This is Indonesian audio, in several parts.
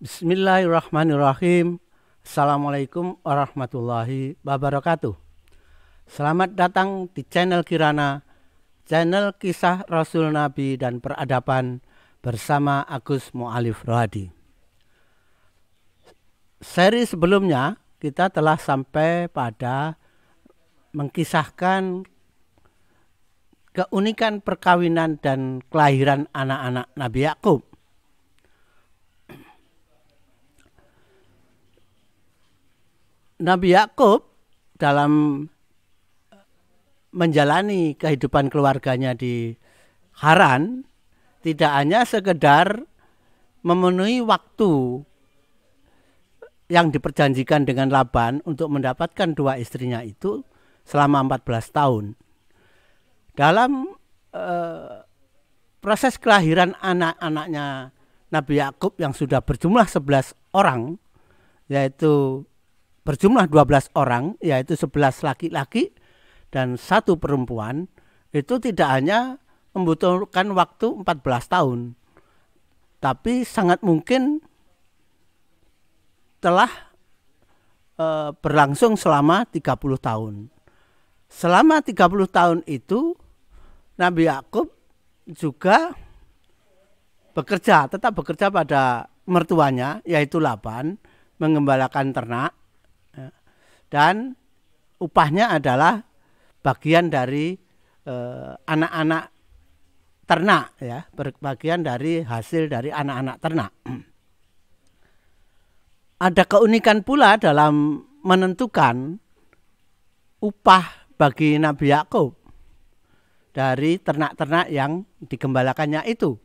Bismillahirrahmanirrahim. Assalamualaikum warahmatullahi wabarakatuh. Selamat datang di channel Kirana, channel kisah Rasul Nabi dan peradaban bersama Agus Mu'alif Rohadi. Seri sebelumnya kita telah sampai pada mengkisahkan keunikan perkawinan dan kelahiran anak-anak Nabi Yakub. Nabi Yakub dalam menjalani kehidupan keluarganya di Haran tidak hanya sekedar memenuhi waktu yang diperjanjikan dengan Laban untuk mendapatkan dua istrinya itu selama 14 tahun. Dalam proses kelahiran anak-anaknya Nabi Yakub yang sudah berjumlah 11 orang, yaitu berjumlah 12 orang, yaitu 11 laki-laki dan 1 perempuan, itu tidak hanya membutuhkan waktu 14 tahun, tapi sangat mungkin telah berlangsung selama 30 tahun. Selama 30 tahun itu Nabi Yakub juga tetap bekerja pada mertuanya, yaitu Laban, mengembalakan ternak, dan upahnya adalah bagian dari anak-anak ternak, ya, bagian dari hasil dari anak-anak ternak. Ada keunikan pula dalam menentukan upah bagi Nabi Yakub dari ternak-ternak yang digembalakannya itu.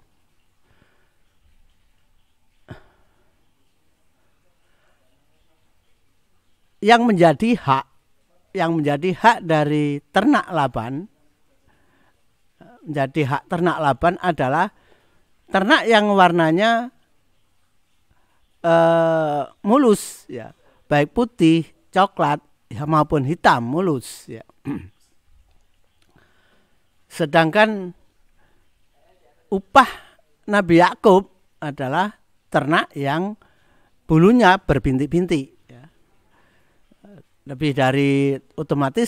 Yang menjadi hak dari ternak Laban, menjadi hak ternak Laban adalah ternak yang warnanya mulus, ya, baik putih, coklat, ya, maupun hitam mulus, ya. Sedangkan upah Nabi Yakub adalah ternak yang bulunya berbintik-bintik. Lebih dari, otomatis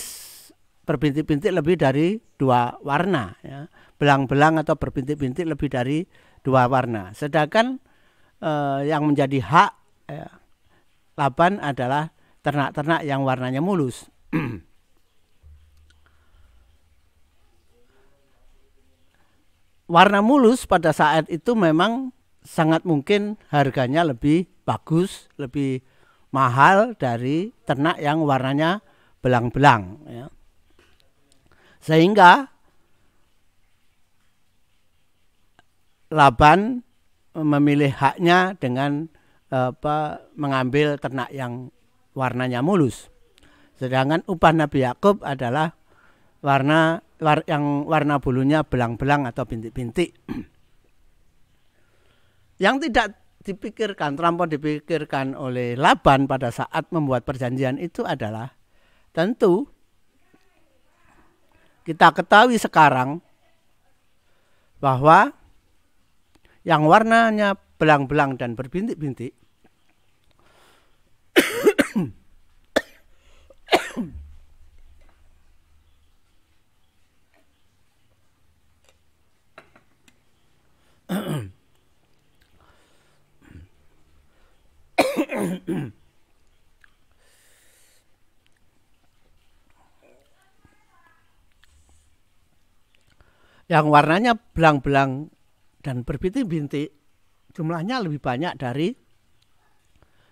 berbintik-bintik lebih dari 2 warna, ya. Belang-belang atau berbintik-bintik lebih dari 2 warna. Sedangkan yang menjadi hak, ya, Laban adalah ternak-ternak yang warnanya mulus. Warna mulus pada saat itu memang sangat mungkin harganya lebih bagus, lebih mahal dari ternak yang warnanya belang-belang, ya. Sehingga Laban memilih haknya dengan mengambil ternak yang warnanya mulus. Sedangkan upah Nabi Yakub adalah yang warna bulunya belang-belang atau bintik-bintik. Yang tidak terlampau dipikirkan oleh Laban pada saat membuat perjanjian itu adalah, tentu kita ketahui sekarang bahwa yang warnanya belang-belang dan berbintik-bintik yang warnanya belang-belang dan berbintik-bintik jumlahnya lebih banyak dari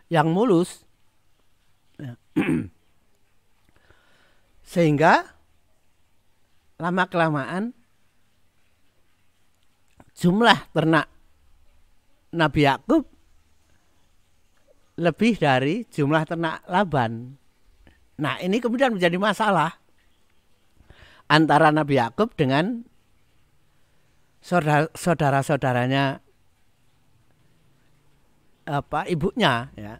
yang mulus, ya. Sehingga lama-kelamaan jumlah ternak Nabi Yakub lebih dari jumlah ternak Laban. Nah, ini kemudian menjadi masalah antara Nabi Yakub dengan saudara-saudaranya, ibunya, ya.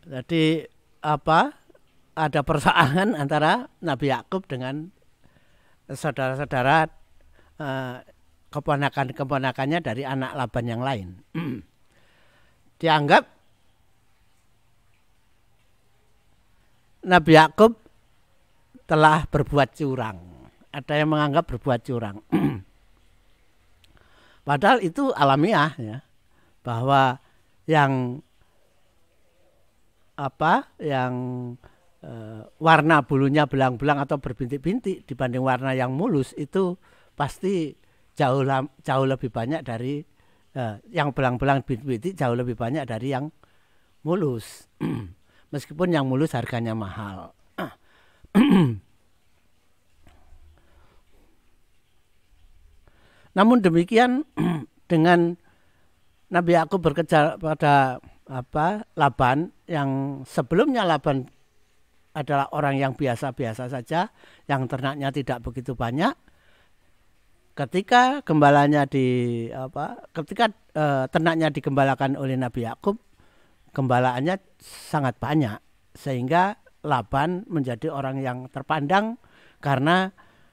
Jadi ada persoalan antara Nabi Yakub dengan saudara-saudara keponakan-keponakannya dari anak Laban yang lain. Dianggap Nabi Yakub telah berbuat curang. Ada yang menganggap berbuat curang. Padahal itu alamiah ya. Bahwa yang warna bulunya belang-belang atau berbintik-bintik dibanding warna yang mulus itu pasti jauh lebih banyak dari yang belang-belang bintik-bintik jauh lebih banyak dari yang mulus. Meskipun yang mulus harganya mahal. Namun demikian dengan Nabi Yakub bekerja pada Laban yang sebelumnya Laban adalah orang yang biasa-biasa saja, yang ternaknya tidak begitu banyak. Ketika ternaknya digembalakan oleh Nabi Yakub, gembalaannya sangat banyak sehingga Laban menjadi orang yang terpandang karena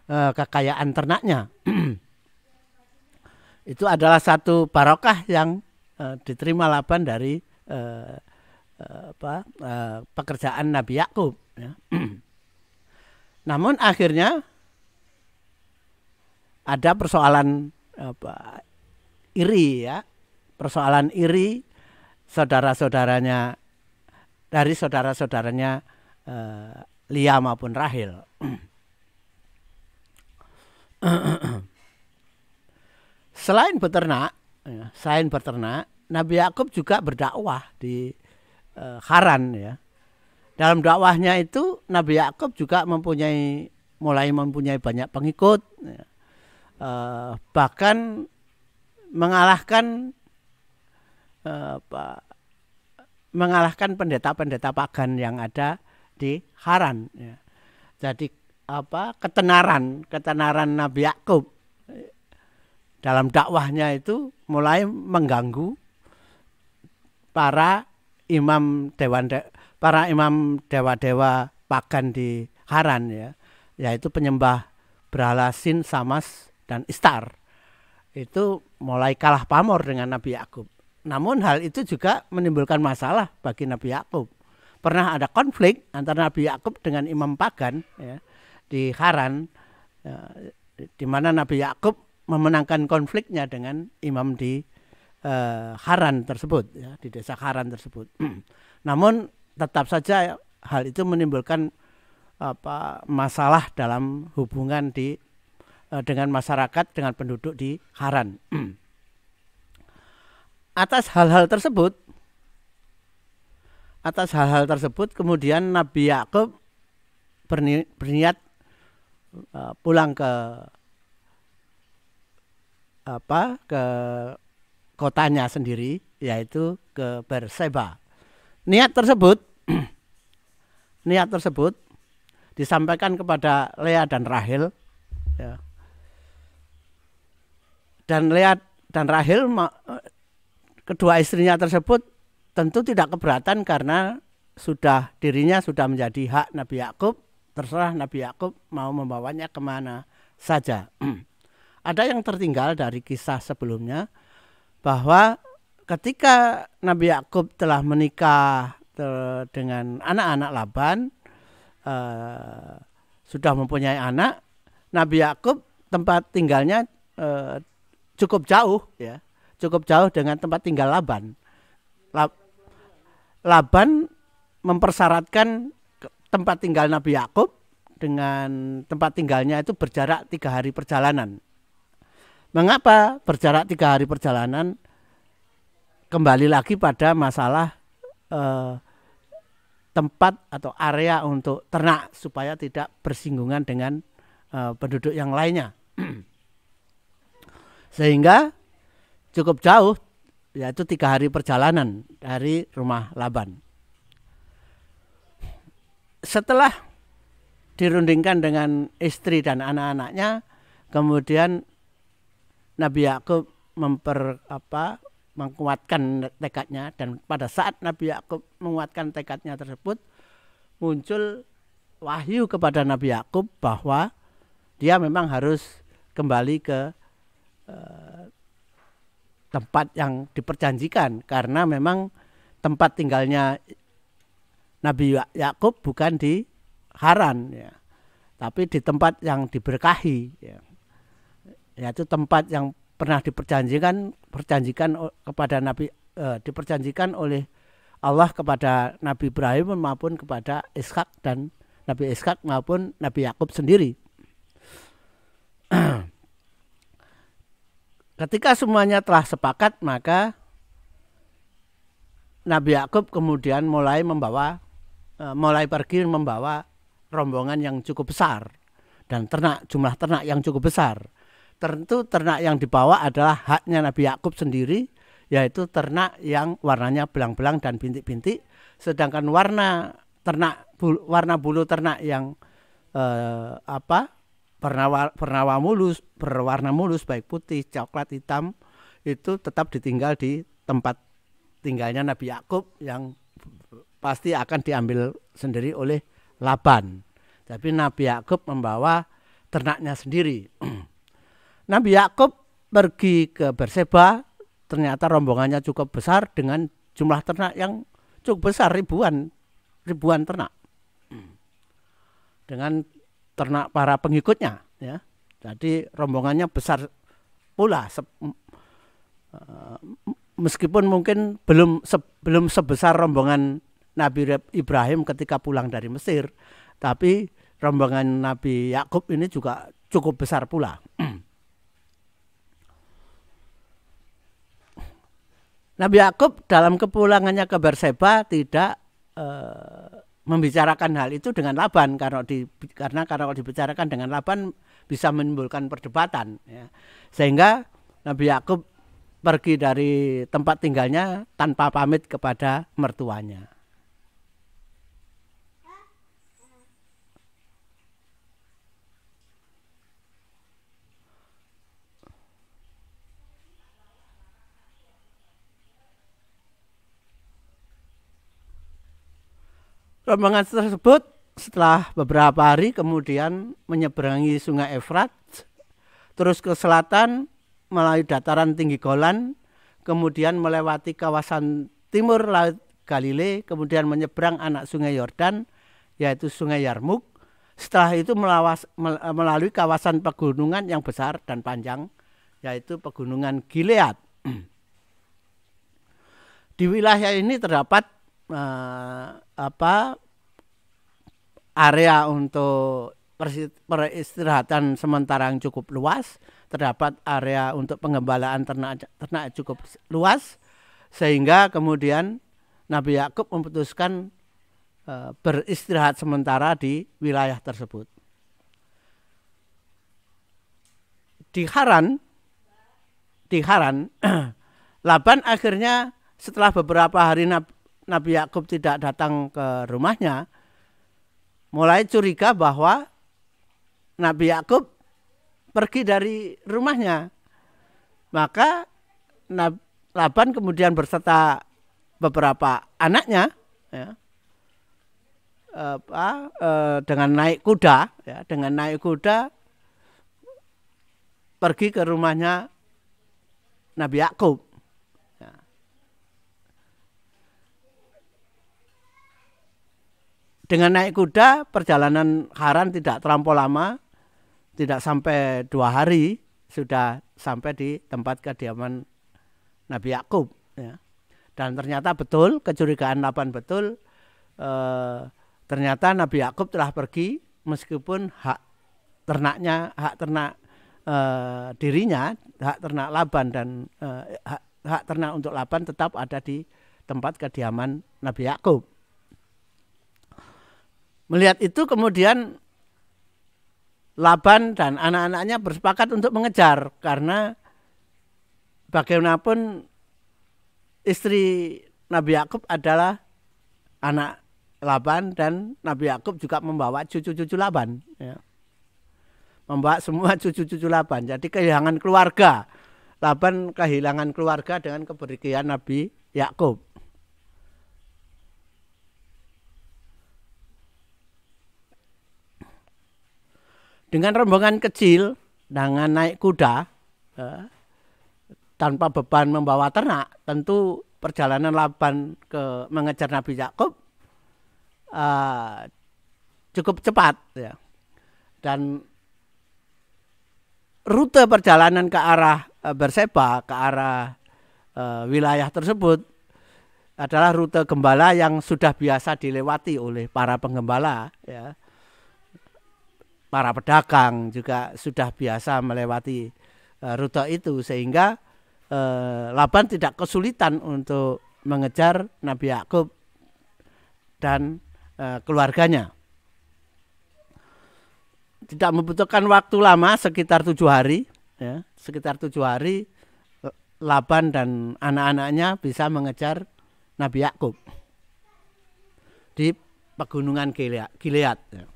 kekayaan ternaknya. Itu adalah satu barokah yang diterima Laban dari pekerjaan Nabi Yakub. Ya. Namun akhirnya ada persoalan iri ya, persoalan iri saudara-saudaranya dari saudara-saudaranya Lia maupun Rahel. Selain beternak, Nabi Yakub juga berdakwah di Haran ya. Dalam dakwahnya itu Nabi Yakub juga mulai mempunyai banyak pengikut, ya. Bahkan mengalahkan pendeta-pendeta pagan yang ada di Haran. Ya. Jadi ketenaran Nabi Yakub dalam dakwahnya itu mulai mengganggu para imam dewa-dewa pagan di Haran ya, yaitu penyembah berhala Sin, Samas dan Istar. Itu mulai kalah pamor dengan Nabi Yakub. Namun hal itu juga menimbulkan masalah bagi Nabi Yakub. Pernah ada konflik antara Nabi Yakub dengan imam pagan ya, di Haran, ya, di mana Nabi Yakub memenangkan konfliknya dengan imam di Haran tersebut, ya, di desa Haran tersebut. Namun tetap saja hal itu menimbulkan masalah dalam hubungan dengan masyarakat, dengan penduduk di Haran. Atas hal-hal tersebut kemudian Nabi Yakub berniat pulang ke kotanya sendiri, yaitu ke Berseba. Niat tersebut disampaikan kepada Lea dan Rahel, ya. Dan Lea dan Rahel, kedua istrinya tersebut tentu tidak keberatan karena dirinya sudah menjadi hak Nabi Yakub. Terserah Nabi Yakub mau membawanya kemana saja. Ada yang tertinggal dari kisah sebelumnya, bahwa ketika Nabi Yakub telah menikah dengan anak-anak Laban, sudah mempunyai anak, Nabi Yakub tempat tinggalnya cukup jauh dengan tempat tinggal Laban. Laban mempersyaratkan tempat tinggal Nabi Yakub dengan tempat tinggalnya itu berjarak 3 hari perjalanan. Mengapa berjarak 3 hari perjalanan? Kembali lagi pada masalah tempat atau area untuk ternak supaya tidak bersinggungan dengan penduduk yang lainnya. Sehingga cukup jauh, yaitu 3 hari perjalanan dari rumah Laban. Setelah dirundingkan dengan istri dan anak-anaknya, kemudian Nabi Yakub menguatkan tekadnya, dan pada saat Nabi Yakub menguatkan tekadnya tersebut, muncul wahyu kepada Nabi Yakub bahwa dia memang harus kembali ke tempat yang diperjanjikan, karena memang tempat tinggalnya Nabi Yakub bukan di Haran, ya, tapi di tempat yang diberkahi, ya, yaitu tempat yang pernah diperjanjikan kepada Nabi, diperjanjikan oleh Allah kepada Nabi Ibrahim maupun kepada Ishak dan Nabi Ishak maupun Nabi Yakub sendiri. Ketika semuanya telah sepakat, maka Nabi Yakub kemudian mulai pergi membawa rombongan yang cukup besar dan jumlah ternak yang cukup besar. Tentu ternak yang dibawa adalah haknya Nabi Yakub sendiri, yaitu ternak yang warnanya belang-belang dan bintik-bintik, sedangkan warna bulu ternak yang berwarna mulus baik putih, coklat, hitam, itu tetap ditinggal di tempat tinggalnya Nabi Yakub yang pasti akan diambil sendiri oleh Laban. Tapi Nabi Yakub membawa ternaknya sendiri. Nabi Yakub pergi ke Berseba, ternyata rombongannya cukup besar dengan jumlah ternak yang cukup besar, ribuan ternak. Dengan ternak para pengikutnya, ya. Jadi rombongannya besar pula, meskipun mungkin belum sebesar rombongan Nabi Ibrahim ketika pulang dari Mesir, tapi rombongan Nabi Yakub ini juga cukup besar pula. Nabi Yakub dalam kepulangannya ke Berseba tidak membicarakan hal itu dengan Laban, karena kalau dibicarakan dengan Laban bisa menimbulkan perdebatan, ya. Sehingga Nabi Yakub pergi dari tempat tinggalnya tanpa pamit kepada mertuanya. Rombongan tersebut setelah beberapa hari kemudian menyeberangi sungai Efrat, terus ke selatan melalui dataran tinggi Golan, kemudian melewati kawasan timur Laut Galile, kemudian menyeberang anak sungai Yordan, yaitu sungai Yarmuk. Setelah itu melalui kawasan pegunungan yang besar dan panjang, yaitu pegunungan Gilead. Di wilayah ini terdapat area untuk peristirahatan sementara yang cukup luas, terdapat area untuk pengembalaan ternak cukup luas, sehingga kemudian Nabi Yakub memutuskan beristirahat sementara di wilayah tersebut. Di Haran Laban akhirnya setelah beberapa hari Nabi Yakub tidak datang ke rumahnya, mulai curiga bahwa Nabi Yakub pergi dari rumahnya. Maka Laban kemudian berserta beberapa anaknya, ya, dengan naik kuda pergi ke rumahnya Nabi Yakub. Dengan naik kuda, perjalanan Haran tidak terlampau lama, tidak sampai 2 hari sudah sampai di tempat kediaman Nabi Yakub, ya. Dan ternyata betul, kecurigaan Laban betul, ternyata Nabi Yakub telah pergi meskipun hak ternak dirinya, hak ternak Laban dan hak ternak untuk Laban tetap ada di tempat kediaman Nabi Yakub. Melihat itu kemudian Laban dan anak-anaknya bersepakat untuk mengejar, karena bagaimanapun istri Nabi Yakub adalah anak Laban dan Nabi Yakub juga membawa cucu-cucu Laban, ya. Membawa semua cucu-cucu Laban. Jadi kehilangan keluarga. Laban kehilangan keluarga dengan kepergian Nabi Yakub. Dengan rombongan kecil, dengan naik kuda, tanpa beban membawa ternak, tentu perjalanan Laban ke mengejar Nabi Yakub cukup cepat ya. Dan rute perjalanan ke arah Berseba, ke arah wilayah tersebut adalah rute gembala yang sudah biasa dilewati oleh para penggembala ya. Para pedagang juga sudah biasa melewati rute itu, sehingga Laban tidak kesulitan untuk mengejar Nabi Yakub dan keluarganya. Tidak membutuhkan waktu lama, sekitar 7 hari ya, sekitar 7 hari Laban dan anak-anaknya bisa mengejar Nabi Yakub di pegunungan Gilead ya.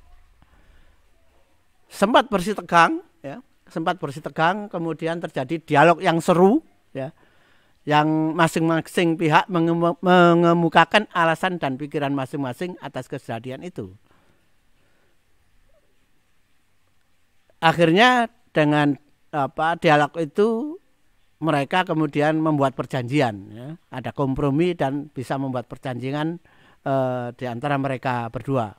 Sempat bersitegang ya, kemudian terjadi dialog yang seru ya, yang masing-masing pihak mengemukakan alasan dan pikiran masing-masing atas kejadian itu. Akhirnya dengan dialog itu mereka kemudian membuat perjanjian ya. Ada kompromi dan bisa membuat perjanjian di antara mereka berdua.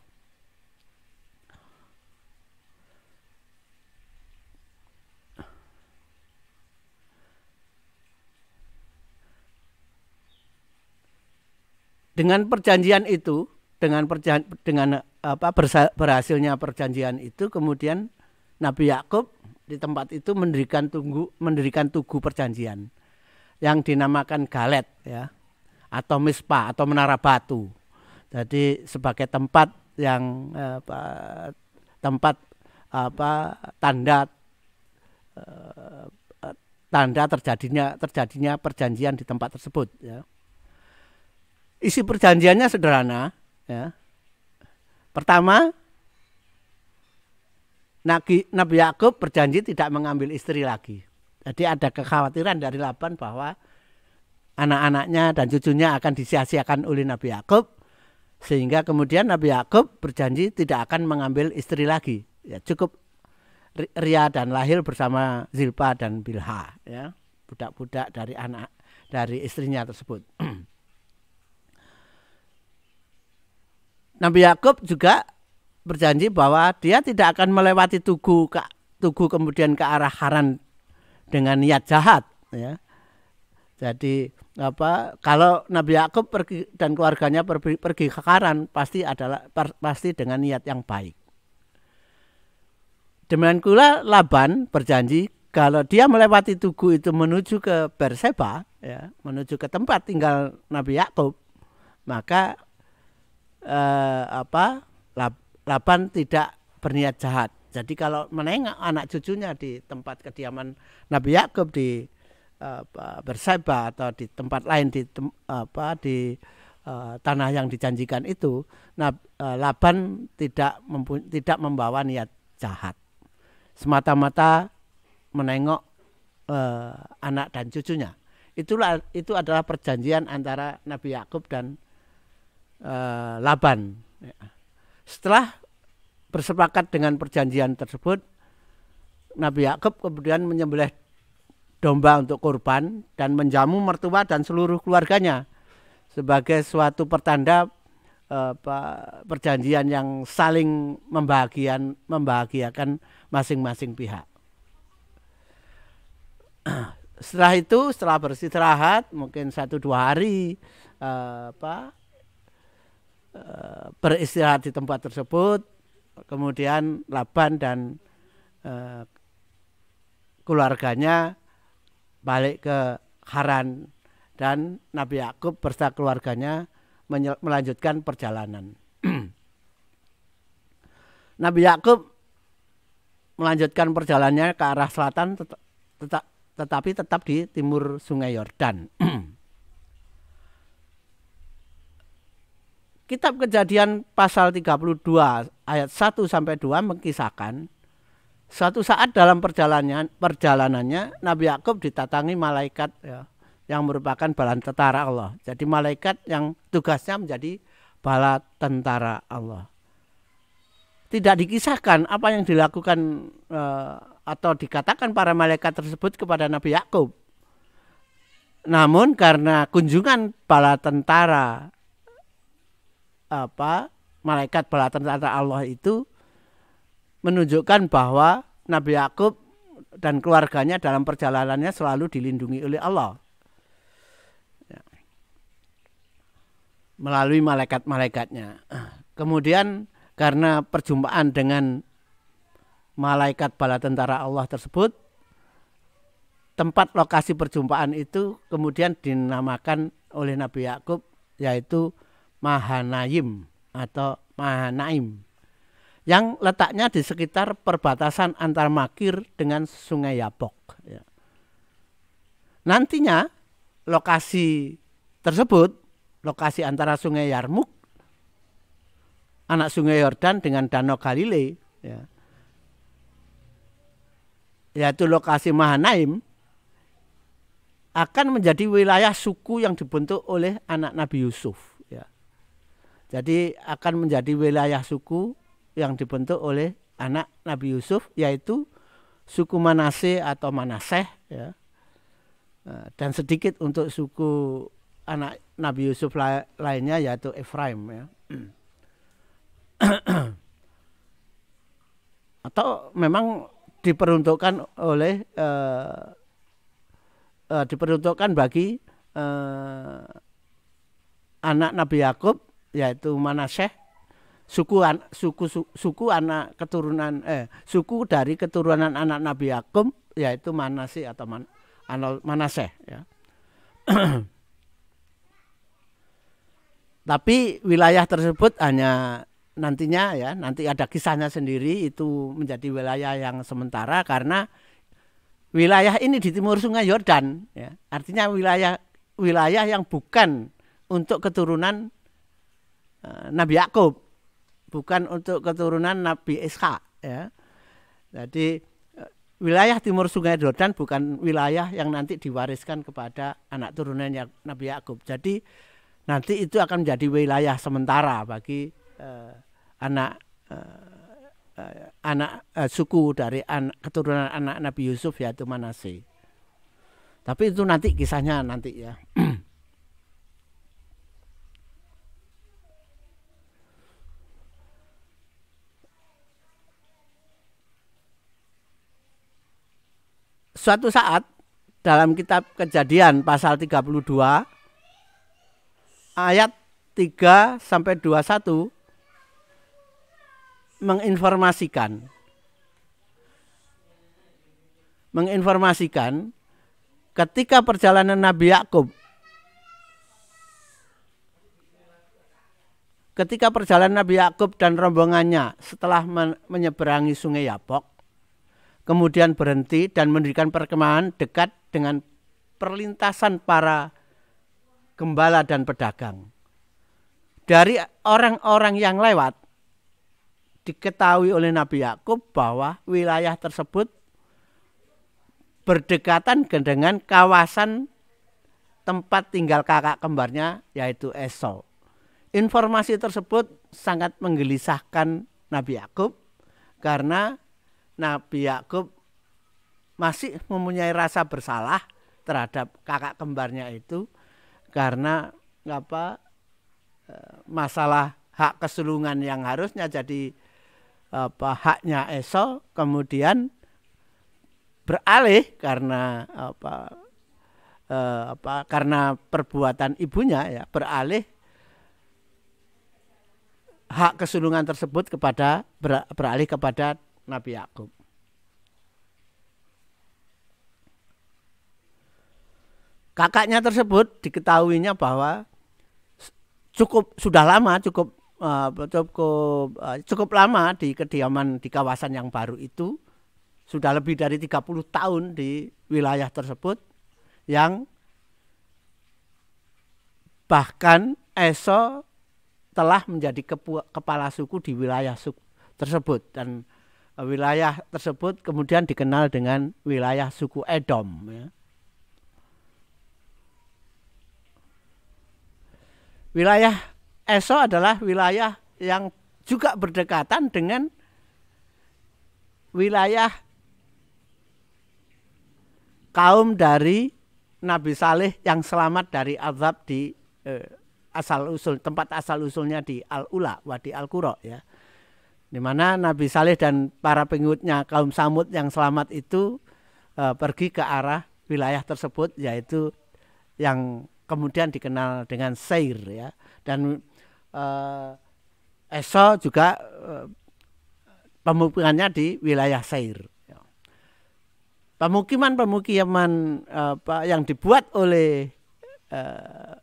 Dengan perjanjian itu, berhasilnya perjanjian itu, kemudian Nabi Yakub di tempat itu mendirikan tugu perjanjian yang dinamakan Galet ya, atau Mispa atau menara batu. Jadi sebagai tempat yang tanda terjadinya perjanjian di tempat tersebut ya. Isi perjanjiannya sederhana ya. Pertama, Nabi Yakub berjanji tidak mengambil istri lagi. Jadi ada kekhawatiran dari Laban bahwa anak-anaknya dan cucunya akan disia-siakan oleh Nabi Yakub, sehingga kemudian Nabi Yakub berjanji tidak akan mengambil istri lagi. Ya, cukup Ria dan Lahil bersama Zilpa dan Bilha ya, budak-budak dari istrinya tersebut. Nabi Yakub juga berjanji bahwa dia tidak akan melewati tugu kemudian ke arah Haran dengan niat jahat ya. Jadi kalau Nabi Yakub pergi dan keluarganya pergi ke Haran pasti dengan niat yang baik. Demikian pula Laban berjanji kalau dia melewati tugu itu menuju ke Berseba ya, menuju ke tempat tinggal Nabi Yakub, maka Laban tidak berniat jahat. Jadi kalau menengok anak cucunya di tempat kediaman Nabi Yakub di Berseba atau di tempat lain di tanah yang dijanjikan itu, Laban tidak membawa niat jahat. Semata-mata menengok anak dan cucunya. Itu adalah perjanjian antara Nabi Yakub dan Laban. Setelah bersepakat dengan perjanjian tersebut, Nabi Yakub kemudian menyembelih domba untuk kurban dan menjamu mertua dan seluruh keluarganya sebagai suatu pertanda perjanjian yang saling membahagiakan masing-masing pihak. Setelah beristirahat mungkin 1-2 hari beristirahat di tempat tersebut, kemudian Laban dan keluarganya balik ke Haran dan Nabi Yakub beserta keluarganya melanjutkan perjalanan. Nabi Yakub melanjutkan perjalanannya ke arah selatan tetapi tetap di timur Sungai Yordan. Kitab Kejadian pasal 32 ayat 1-2 mengkisahkan suatu saat dalam perjalanannya Nabi Yakub ditatangi malaikat ya, yang merupakan bala tentara Allah. Jadi malaikat yang tugasnya menjadi bala tentara Allah. Tidak dikisahkan apa yang dilakukan atau dikatakan para malaikat tersebut kepada Nabi Yakub. Namun karena kunjungan bala tentara malaikat bala tentara Allah itu menunjukkan bahwa Nabi Yakub dan keluarganya dalam perjalanannya selalu dilindungi oleh Allah melalui malaikat-malaikatnya. Kemudian karena perjumpaan dengan malaikat bala tentara Allah tersebut, tempat lokasi perjumpaan itu kemudian dinamakan oleh Nabi Yakub yaitu Mahanaim atau Mahanaim, yang letaknya di sekitar perbatasan antara Makir dengan Sungai Yabok. Nantinya lokasi tersebut, lokasi antara Sungai Yarmuk, anak Sungai Yordan dengan Danau Galilei, yaitu lokasi Mahanaim, akan menjadi wilayah suku yang dibentuk oleh anak Nabi Yusuf. Jadi akan menjadi wilayah suku yang dibentuk oleh anak Nabi Yusuf, yaitu suku Manase atau Manaseh, dan sedikit untuk suku anak Nabi Yusuf lainnya yaitu Efraim. Atau memang diperuntukkan oleh diperuntukkan bagi anak Nabi Yakub yaitu Manaseh, suku anak keturunan suku dari keturunan anak Nabi Yakub yaitu Manase atau Manaseh. Tapi wilayah tersebut hanya nantinya nanti ada kisahnya sendiri, itu menjadi wilayah yang sementara karena wilayah ini di timur Sungai Yordan, artinya wilayah yang bukan untuk keturunan Nabi Yakub, bukan untuk keturunan Nabi Ishak. Jadi wilayah timur Sungai Yordan bukan wilayah yang nanti diwariskan kepada anak turunan Nabi Yakub. Jadi nanti itu akan menjadi wilayah sementara bagi suku dari keturunan anak Nabi Yusuf yaitu Manase. Tapi itu nanti kisahnya nanti ya. Suatu saat dalam kitab Kejadian pasal 32 ayat 3 sampai 21 menginformasikan ketika perjalanan Nabi Yakub, dan rombongannya setelah menyeberangi Sungai Yabok, kemudian berhenti dan mendirikan perkemahan dekat dengan perlintasan para gembala dan pedagang. Dari orang-orang yang lewat diketahui oleh Nabi Yakub bahwa wilayah tersebut berdekatan dengan kawasan tempat tinggal kakak kembarnya yaitu Esau. Informasi tersebut sangat menggelisahkan Nabi Yakub karena Nabi Yakub masih mempunyai rasa bersalah terhadap kakak kembarnya itu karena masalah hak kesulungan yang harusnya jadi haknya Esau kemudian beralih karena karena perbuatan ibunya beralih hak kesulungan tersebut beralih kepada Nabi Yakub. Kakaknya tersebut diketahuinya bahwa cukup lama di kediaman di kawasan yang baru itu, sudah lebih dari 30 tahun di wilayah tersebut, yang bahkan Esau telah menjadi kepala suku di wilayah tersebut, dan wilayah tersebut kemudian dikenal dengan wilayah suku Edom. Wilayah Esau adalah wilayah yang juga berdekatan dengan wilayah kaum dari Nabi Saleh yang selamat dari azab di tempat asal usulnya di Al-Ula, Wadi Al-Qura ya. Di mana Nabi Saleh dan para pengikutnya kaum Samud yang selamat itu pergi ke arah wilayah tersebut, yaitu yang kemudian dikenal dengan Seir ya. Dan Eso juga pemukimannya di wilayah Seir. Pemukiman-pemukiman yang dibuat oleh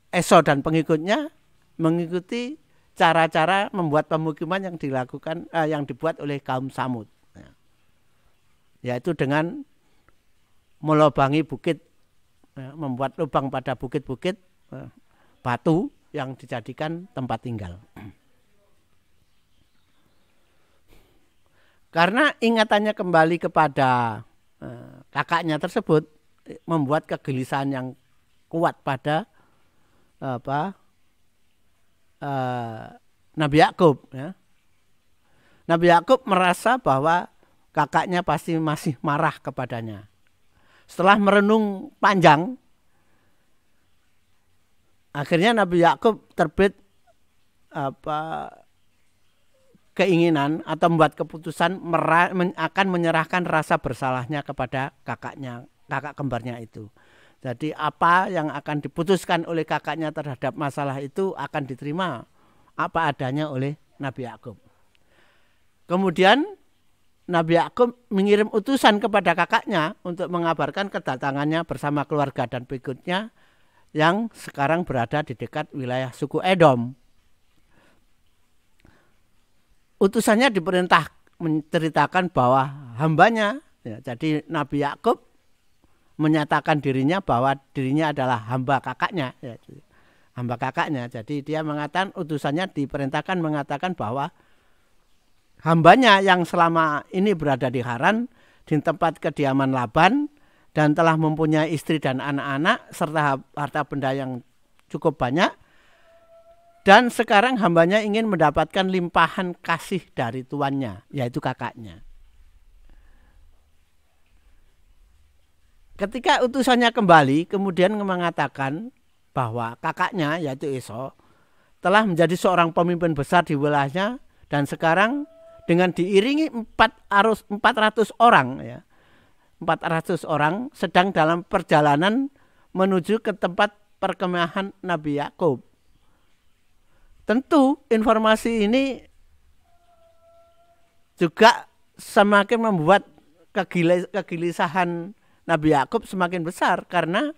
Eso dan pengikutnya mengikuti cara-cara membuat pemukiman yang dilakukan yang dibuat oleh kaum Samud, yaitu dengan melobangi bukit, membuat lubang pada bukit-bukit batu yang dijadikan tempat tinggal. Karena ingatannya kembali kepada kakaknya tersebut, membuat kegelisahan yang kuat pada Nabi Yakub ya. Nabi Yakub merasa bahwa kakaknya pasti masih marah kepadanya. Setelah merenung panjang, akhirnya Nabi Yakub terbit keinginan atau membuat keputusan akan menyerahkan rasa bersalahnya kepada kakaknya, kakak kembarnya itu. Jadi apa yang akan diputuskan oleh kakaknya terhadap masalah itu akan diterima apa adanya oleh Nabi Yakub. Kemudian Nabi Yakub mengirim utusan kepada kakaknya untuk mengabarkan kedatangannya bersama keluarga dan pengikutnya yang sekarang berada di dekat wilayah suku Edom. Utusannya diperintah menceritakan bahwa hambanya, ya, jadi Nabi Yakub menyatakan dirinya bahwa dirinya adalah hamba kakaknya, ya, hamba kakaknya. Jadi dia mengatakan, utusannya diperintahkan mengatakan bahwa hambanya yang selama ini berada di Haran, di tempat kediaman Laban, dan telah mempunyai istri dan anak-anak serta harta benda yang cukup banyak. Dan sekarang hambanya ingin mendapatkan limpahan kasih dari tuannya, yaitu kakaknya. Ketika utusannya kembali, kemudian mengatakan bahwa kakaknya, yaitu Esau, telah menjadi seorang pemimpin besar di wilayahnya, dan sekarang dengan diiringi 400 orang, ya, 400 orang sedang dalam perjalanan menuju ke tempat perkemahan Nabi Yakub. Tentu informasi ini juga semakin membuat kegelisahan Nabi Yakub semakin besar, karena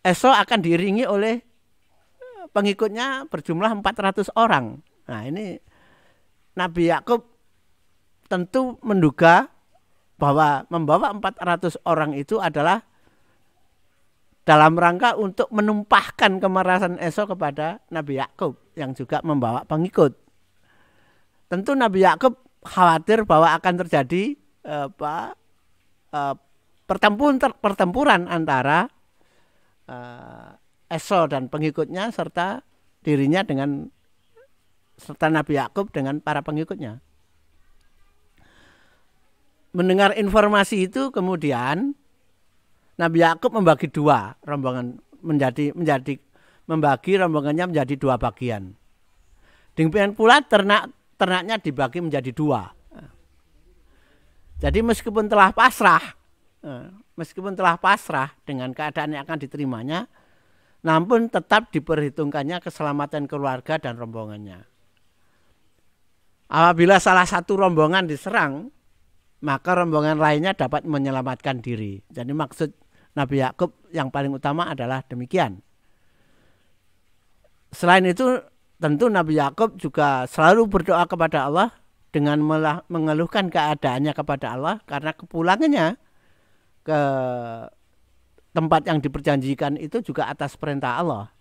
Esau akan diiringi oleh pengikutnya berjumlah 400 orang. Nah, ini Nabi Yakub tentu menduga bahwa membawa 400 orang itu adalah dalam rangka untuk menumpahkan kemarahan Esau kepada Nabi Yakub yang juga membawa pengikut. Tentu Nabi Yakub khawatir bahwa akan terjadi pertempuran antara Esau dan pengikutnya serta dirinya serta Nabi Yakub dengan para pengikutnya. Mendengar informasi itu, kemudian Nabi Yakub membagi dua rombongan, membagi rombongannya menjadi dua bagian. Demikian pula ternaknya dibagi menjadi dua. Jadi meskipun telah pasrah dengan keadaan yang akan diterimanya, namun tetap diperhitungkannya keselamatan keluarga dan rombongannya. Apabila salah satu rombongan diserang, maka rombongan lainnya dapat menyelamatkan diri. Jadi maksud Nabi Yakub yang paling utama adalah demikian. Selain itu, tentu Nabi Yakub juga selalu berdoa kepada Allah dengan mengeluhkan keadaannya kepada Allah, karena kepulangannya ke tempat yang diperjanjikan itu juga atas perintah Allah.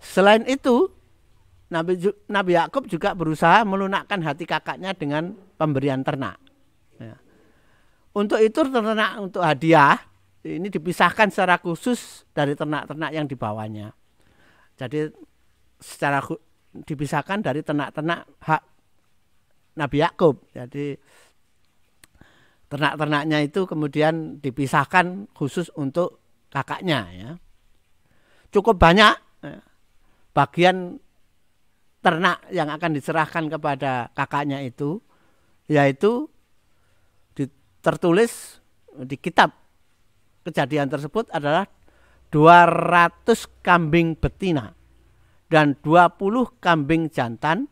Selain itu, Nabi Yakub juga berusaha melunakkan hati kakaknya dengan pemberian ternak. Untuk itu ternak untuk hadiah ini dipisahkan secara khusus dari ternak-ternak yang dibawanya. Jadi secara dipisahkan dari ternak-ternak hak Nabi Yakub. Jadi ternak-ternaknya itu kemudian dipisahkan khusus untuk kakaknya ya. Cukup banyak bagian ternak yang akan diserahkan kepada kakaknya itu, yaitu tertulis di kitab kejadian tersebut adalah 200 kambing betina dan 20 kambing jantan,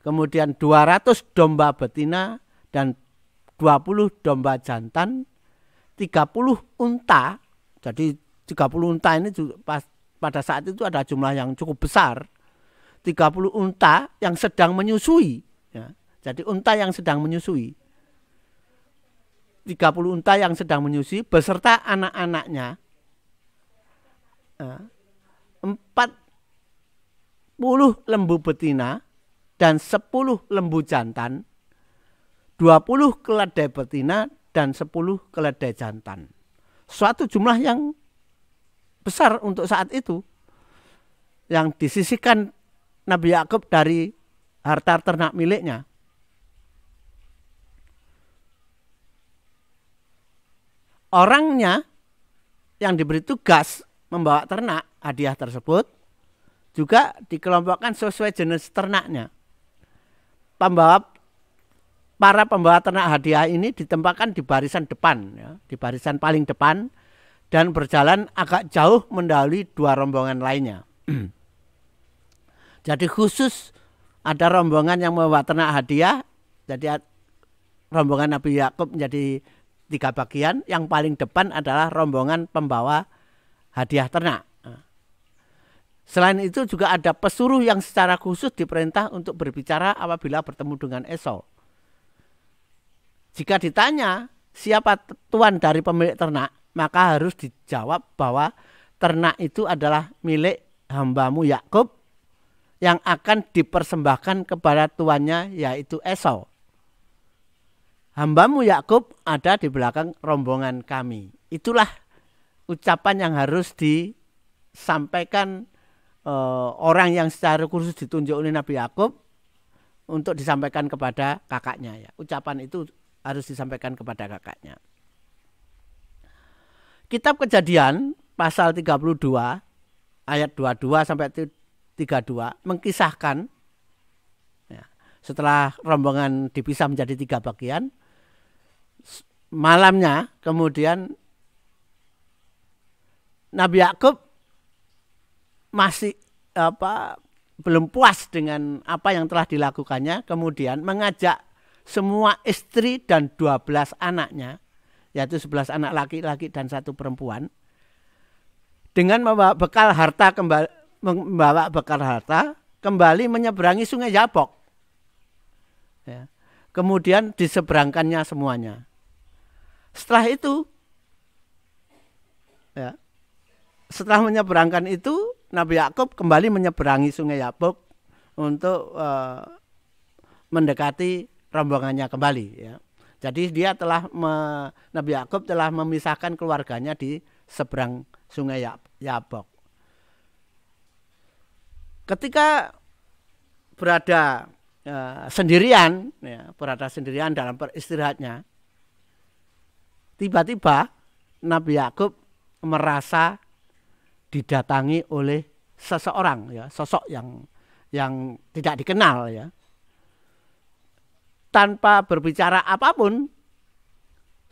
kemudian 200 domba betina dan 20 domba jantan, 30 unta. Jadi 30 unta ini juga pada saat itu ada jumlah yang cukup besar. 30 unta yang sedang menyusui ya. Jadi unta yang sedang menyusui, 30 unta yang sedang menyusui beserta anak-anaknya, 40 lembu betina dan 10 lembu jantan, 20 keledai betina dan 10 keledai jantan. Suatu jumlah yang besar untuk saat itu yang disisihkan Nabi Yakub dari harta ternak miliknya. Orangnya yang diberi tugas membawa ternak hadiah tersebut juga dikelompokkan sesuai jenis ternaknya. Para pembawa ternak hadiah ini ditempatkan di barisan depan, ya, di barisan paling depan, dan berjalan agak jauh mendahului dua rombongan lainnya. Jadi khusus ada rombongan yang membawa ternak hadiah. Jadi rombongan Nabi Yakub menjadi 3 bagian. Yang paling depan adalah rombongan pembawa hadiah ternak. Selain itu juga ada pesuruh yang secara khusus diperintah untuk berbicara apabila bertemu dengan Esau. Jika ditanya siapa tuan dari pemilik ternak, maka harus dijawab bahwa ternak itu adalah milik hambamu Yakub yang akan dipersembahkan kepada tuannya, yaitu Esau. Hambamu Yakub ada di belakang rombongan kami. Itulah ucapan yang harus disampaikan orang yang secara khusus ditunjuk oleh Nabi Yakub untuk disampaikan kepada kakaknya. Ya. Ucapan itu harus disampaikan kepada kakaknya. Kitab Kejadian pasal 32 ayat 22 sampai 32 mengkisahkan ya, setelah rombongan dipisah menjadi 3 bagian, malamnya kemudian Nabi Yakub masih belum puas dengan apa yang telah dilakukannya, kemudian mengajak semua istri dan 12 anaknya, yaitu 11 anak laki-laki dan 1 perempuan, dengan membawa bekal harta kembali menyeberangi sungai Yabok. Ya. Kemudian diseberangkannya semuanya. Setelah itu, ya, setelah menyeberangkan itu, Nabi Yakub kembali menyeberangi sungai Yabok untuk mendekati rombongannya kembali. Ya. Jadi Nabi Yakub telah memisahkan keluarganya di seberang sungai Yabok. Ketika berada sendirian dalam beristirahatnya, tiba-tiba Nabi Yakub merasa didatangi oleh seseorang, ya, sosok yang tidak dikenal, ya. Tanpa berbicara apapun,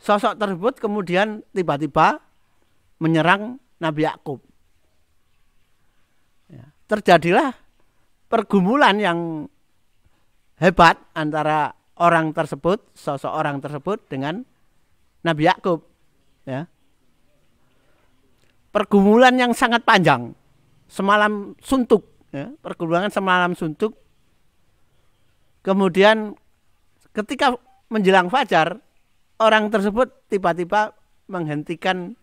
sosok tersebut kemudian tiba-tiba menyerang Nabi Yakub. Terjadilah pergumulan yang hebat antara sosok orang tersebut dengan Nabi Yakub. Ya. Pergumulan yang sangat panjang, semalam suntuk. Ya. Pergumulan semalam suntuk. Kemudian ketika menjelang fajar, orang tersebut tiba-tiba menghentikan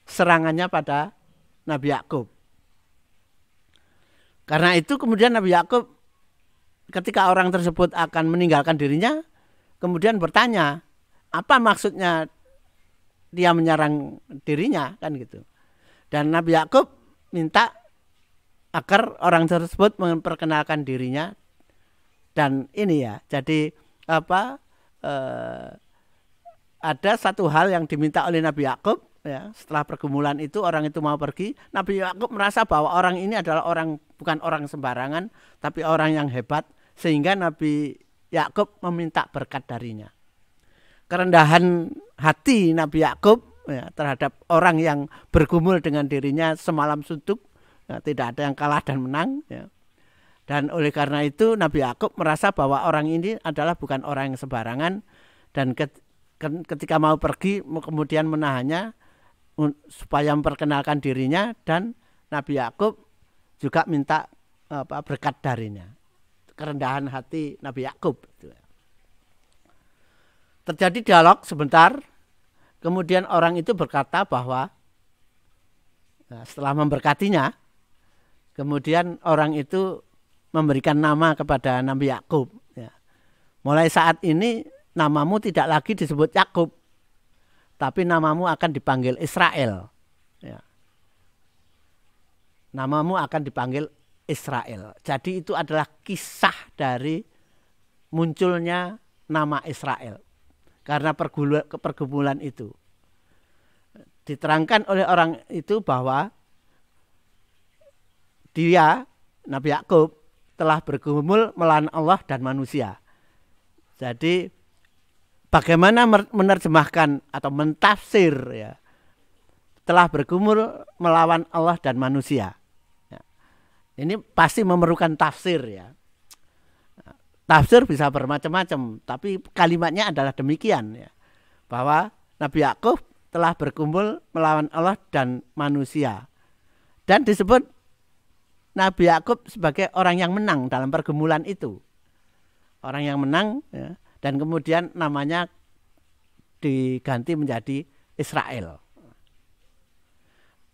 serangannya pada Nabi Yakub. Karena itu kemudian Nabi Yakub ketika orang tersebut akan meninggalkan dirinya, kemudian bertanya, apa maksudnya dia menyerang dirinya, kan gitu. Dan Nabi Yakub minta agar orang tersebut memperkenalkan dirinya, dan ini ya, jadi ada satu hal yang diminta oleh Nabi Yakub, ya, setelah pergumulan itu orang itu mau pergi. Nabi Yakub merasa bahwa orang ini adalah bukan orang sembarangan, tapi orang yang hebat, sehingga Nabi Yakub meminta berkat darinya. Kerendahan hati Nabi Yakub, ya, terhadap orang yang bergumul dengan dirinya semalam suntuk, ya, tidak ada yang kalah dan menang, ya. Dan oleh karena itu Nabi Yakub merasa bahwa orang ini adalah bukan orang yang sembarangan, dan ketika mau pergi kemudian menahannya supaya memperkenalkan dirinya, dan Nabi Yakub juga minta berkat darinya. Kerendahan hati Nabi Yakub. Terjadi dialog sebentar, kemudian orang itu berkata bahwa setelah memberkatinya, kemudian orang itu memberikan nama kepada Nabi Yakub. Ya. Mulai saat ini namamu tidak lagi disebut Yakub, tapi namamu akan dipanggil Israel. Ya. Namamu akan dipanggil Israel. Jadi itu adalah kisah dari munculnya nama Israel karena pergumulan itu. Diterangkan oleh orang itu bahwa dia, Nabi Yakub, telah bergumul melawan Allah dan manusia. Jadi bagaimana menerjemahkan atau mentafsir, ya, telah bergumul melawan Allah dan manusia. Ya. Ini pasti memerlukan tafsir, ya. Tafsir bisa bermacam-macam, tapi kalimatnya adalah demikian, ya, bahwa Nabi Yakub telah bergumul melawan Allah dan manusia, dan disebut Nabi Yakub sebagai orang yang menang dalam pergumulan itu, orang yang menang, ya, dan kemudian namanya diganti menjadi Israel.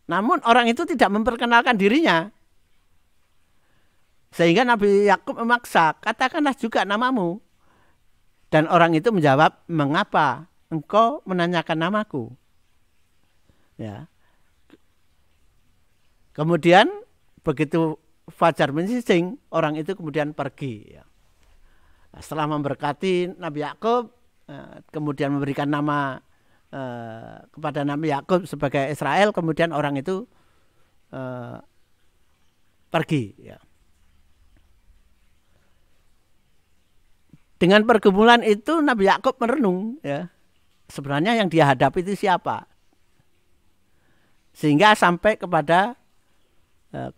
Namun orang itu tidak memperkenalkan dirinya, sehingga Nabi Yakub memaksa, katakanlah juga namamu. Dan orang itu menjawab, mengapa engkau menanyakan namaku? Ya. Kemudian begitu fajar menyingsing, orang itu kemudian pergi. Ya. Setelah memberkati Nabi Yakub, kemudian memberikan nama kepada Nabi Yakub sebagai Israel, kemudian orang itu pergi. Ya. Dengan pergumulan itu Nabi Yakub merenung, ya, sebenarnya yang dia hadapi itu siapa, sehingga sampai kepada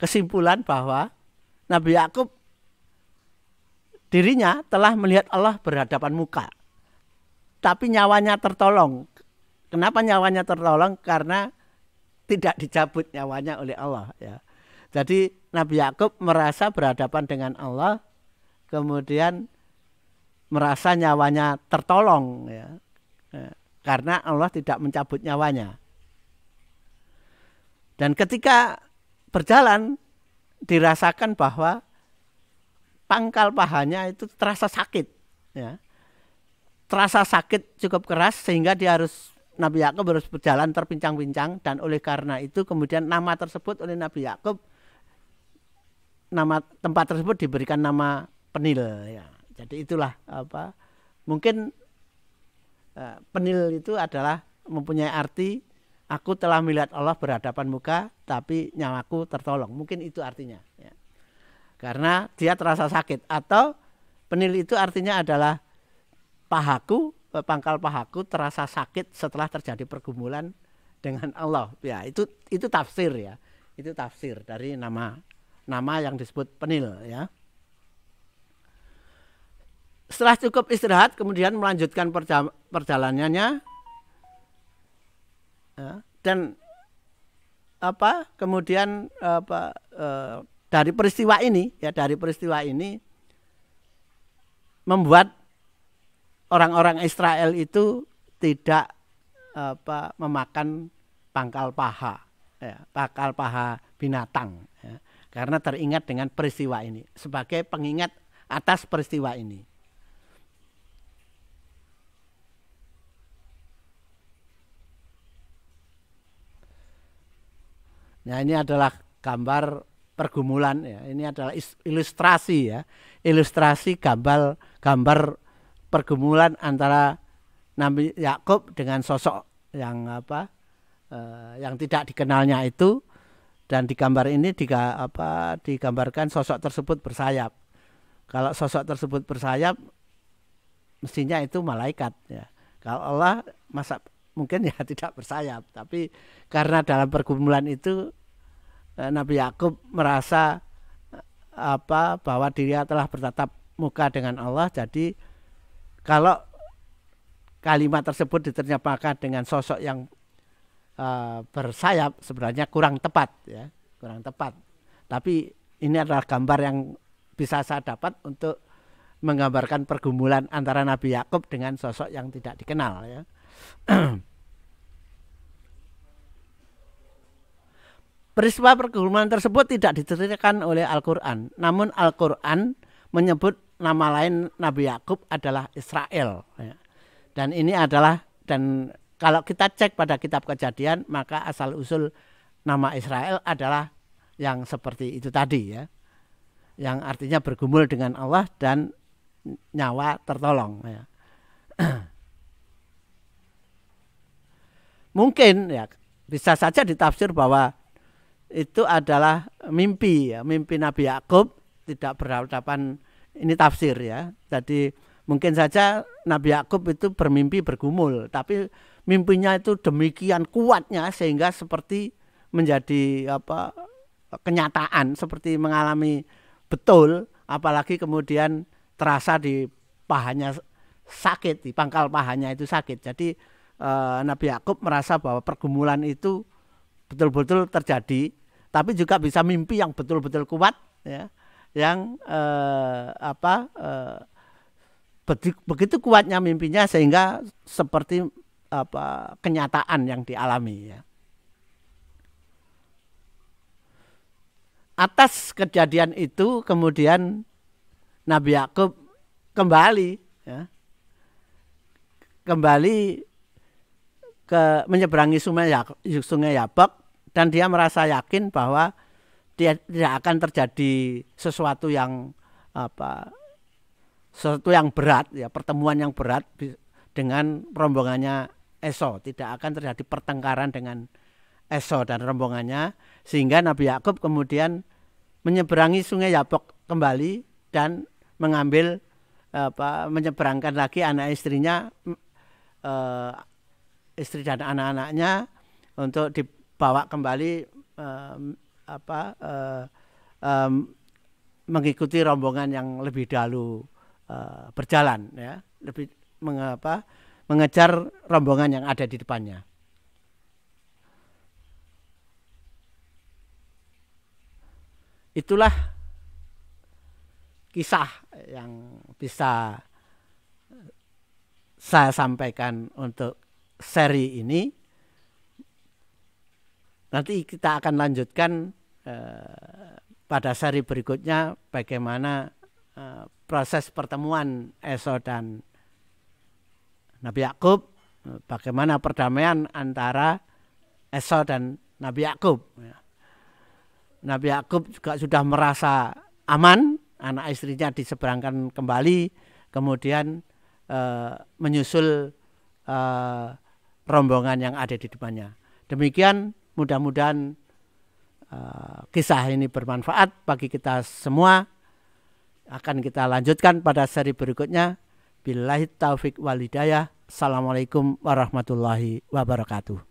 kesimpulan bahwa Nabi Yakub dirinya telah melihat Allah berhadapan muka, tapi nyawanya tertolong. Kenapa nyawanya tertolong? Karena tidak dicabut nyawanya oleh Allah. Ya. Jadi Nabi Yakub merasa berhadapan dengan Allah, kemudian merasa nyawanya tertolong, ya, karena Allah tidak mencabut nyawanya. Dan ketika berjalan dirasakan bahwa pangkal pahanya itu terasa sakit, ya. Terasa sakit cukup keras sehingga Nabi Yakub harus berjalan terpincang-pincang, dan oleh karena itu kemudian nama tersebut oleh Nabi Yakub, nama tempat tersebut diberikan nama Penil, ya. Jadi itulah mungkin Penil itu adalah mempunyai arti aku telah melihat Allah berhadapan muka tapi nyawaku tertolong. Mungkin itu artinya, ya. Karena dia terasa sakit, atau Penil itu artinya adalah pahaku, pangkal pahaku terasa sakit setelah terjadi pergumulan dengan Allah. Ya, itu tafsir, ya. Itu tafsir dari nama yang disebut Penil, ya. Setelah cukup istirahat, kemudian melanjutkan perjalanannya, ya, dan kemudian dari peristiwa ini membuat orang-orang Israel itu tidak memakan pangkal paha, ya, pangkal paha binatang, ya, karena teringat dengan peristiwa ini sebagai pengingat atas peristiwa ini. Nah, ini adalah gambar pergumulan, ya. Ini adalah ilustrasi, ya. Ilustrasi gambar pergumulan antara Nabi Yakub dengan sosok yang yang tidak dikenalnya itu, dan di gambar ini digambarkan sosok tersebut bersayap. Kalau sosok tersebut bersayap, mestinya itu malaikat ya. Kalau Allah mungkin ya tidak bersayap, tapi karena dalam pergumulan itu Nabi Yakub merasa bahwa dirinya telah bertatap muka dengan Allah, jadi kalau kalimat tersebut diterjemahkan dengan sosok yang bersayap sebenarnya kurang tepat ya, kurang tepat. Tapi ini adalah gambar yang bisa saya dapat untuk menggambarkan pergumulan antara Nabi Yakub dengan sosok yang tidak dikenal ya. Peristiwa pergumulan tersebut tidak diceritakan oleh Al-Quran, namun Al-Quran menyebut nama lain Nabi Yakub adalah Israel ya. Dan ini adalah, dan kalau kita cek pada kitab Kejadian, maka asal usul nama Israel adalah yang seperti itu tadi ya, yang artinya bergumul dengan Allah dan nyawa tertolong ya. Mungkin ya bisa saja ditafsir bahwa itu adalah mimpi ya, mimpi Nabi Yakub tidak berhadapan, ini tafsir ya. Jadi mungkin saja Nabi Yakub itu bermimpi bergumul, tapi mimpinya itu demikian kuatnya sehingga seperti menjadi kenyataan, seperti mengalami betul, apalagi kemudian terasa di pahanya sakit, di pangkal pahanya itu sakit. Jadi Nabi Yakub merasa bahwa pergumulan itu betul-betul terjadi, tapi juga bisa mimpi yang betul-betul kuat ya, yang begitu kuatnya mimpinya sehingga seperti kenyataan yang dialami ya. Atas kejadian itu kemudian Nabi Yakub kembali ya, ke menyeberangi sungai Yabok, dan dia merasa yakin bahwa dia tidak akan terjadi sesuatu yang berat ya, pertemuan yang berat dengan rombongannya Esau, tidak akan terjadi pertengkaran dengan Esau dan rombongannya, sehingga Nabi Yakub kemudian menyeberangi sungai Yabok kembali dan mengambil menyeberangkan lagi anak istrinya, istri dan anak-anaknya untuk dibawa kembali mengikuti rombongan yang lebih dahulu berjalan ya, lebih mengejar rombongan yang ada di depannya. Itulah kisah yang bisa saya sampaikan untuk seri ini. Nanti kita akan lanjutkan pada seri berikutnya bagaimana proses pertemuan Esau dan Nabi Yakub, bagaimana perdamaian antara Esau dan Nabi Yakub. Nabi Yakub juga sudah merasa aman, anak istrinya diseberangkan kembali, kemudian menyusul rombongan yang ada di depannya. Demikian, mudah-mudahan kisah ini bermanfaat bagi kita semua. Akan kita lanjutkan pada seri berikutnya. Billahi taufiq wal hidayah. Assalamualaikum warahmatullahi wabarakatuh.